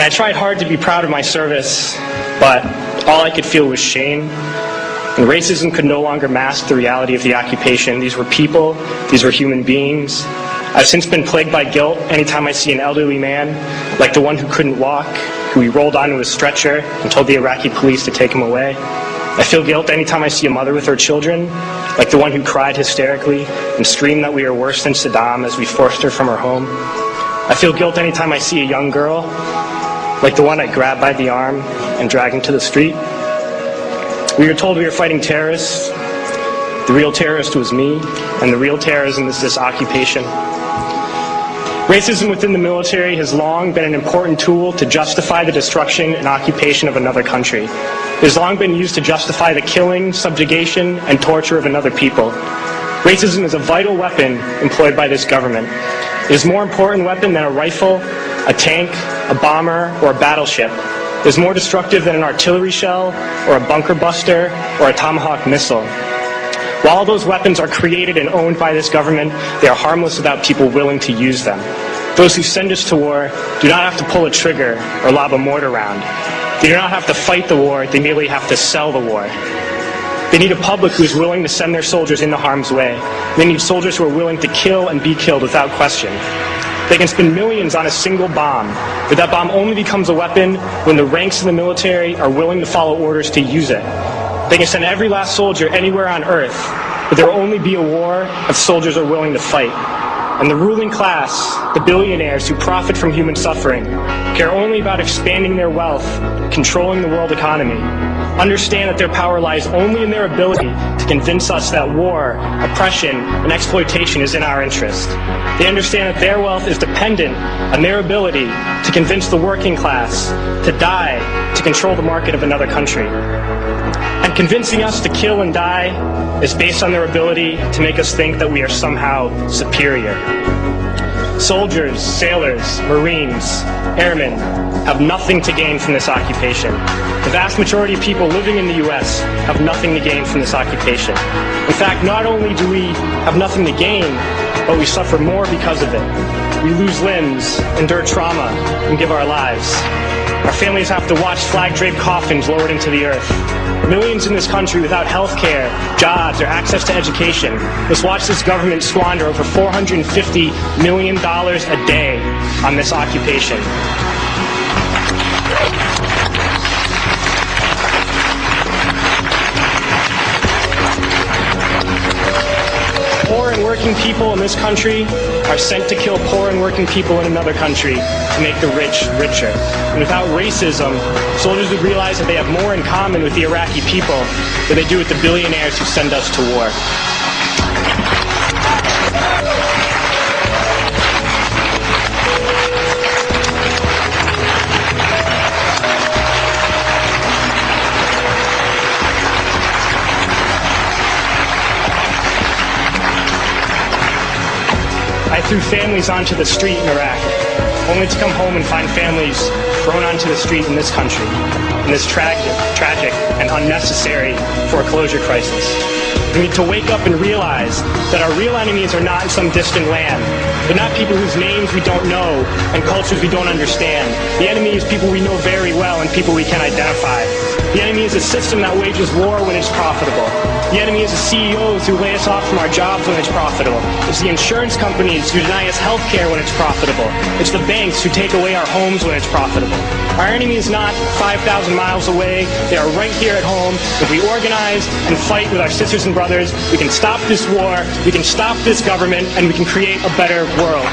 I tried hard to be proud of my service, but all I could feel was shame. And racism could no longer mask the reality of the occupation. These were people, these were human beings. I've since been plagued by guilt anytime I see an elderly man, like the one who couldn't walk, who we rolled onto a stretcher and told the Iraqi police to take him away. I feel guilt anytime I see a mother with her children, like the one who cried hysterically and screamed that we are worse than Saddam as we forced her from her home. I feel guilt anytime I see a young girl, like the one I grabbed by the arm and dragged into the street. We were told we were fighting terrorists. The real terrorist was me, and the real terrorism is this occupation. Racism within the military has long been an important tool to justify the destruction and occupation of another country. It has long been used to justify the killing, subjugation, and torture of another people. Racism is a vital weapon employed by this government. It is a more important weapon than a rifle, a tank, a bomber, or a battleship. It is more destructive than an artillery shell, or a bunker buster, or a Tomahawk missile. While those weapons are created and owned by this government, they are harmless without people willing to use them. Those who send us to war do not have to pull a trigger or lob a mortar round. They do not have to fight the war, they merely have to sell the war. They need a public who is willing to send their soldiers into harm's way. They need soldiers who are willing to kill and be killed without question. They can spend millions on a single bomb, but that bomb only becomes a weapon when the ranks of the military are willing to follow orders to use it. They can send every last soldier anywhere on earth, but there will only be a war if soldiers are willing to fight. And the ruling class, the billionaires who profit from human suffering, care only about expanding their wealth, controlling the world economy. Understand that their power lies only in their ability to convince us that war, oppression, and exploitation is in our interest. They understand that their wealth is dependent on their ability to convince the working class to die to control the market of another country. And convincing us to kill and die is based on their ability to make us think that we are somehow superior. Soldiers, sailors, Marines, airmen have nothing to gain from this occupation. The vast majority of people living in the U.S. have nothing to gain from this occupation. In fact, not only do we have nothing to gain, but we suffer more because of it. We lose limbs, endure trauma, and give our lives. Our families have to watch flag-draped coffins lowered into the earth. Millions in this country without health care, jobs, or access to education must watch this government squander over $450 million a day on this occupation. Poor and working people in this country are sent to kill poor and working people in another country to make the rich richer. And without racism, soldiers would realize that they have more in common with the Iraqi people than they do with the billionaires who send us to war. I threw families onto the street in Iraq, only to come home and find families thrown onto the street in this country, in this tragic and unnecessary foreclosure crisis. We need to wake up and realize that our real enemies are not in some distant land. They're not people whose names we don't know and cultures we don't understand. The enemy is people we know very well and people we can identify. The enemy is a system that wages war when it's profitable. The enemy is the CEOs who lay us off from our jobs when it's profitable. It's the insurance companies who deny us health care when it's profitable. It's the banks who take away our homes when it's profitable. Our enemy is not 5,000 miles away. They are right here at home. If we organize and fight with our sisters and brothers, we can stop this war, we can stop this government, and we can create a better world.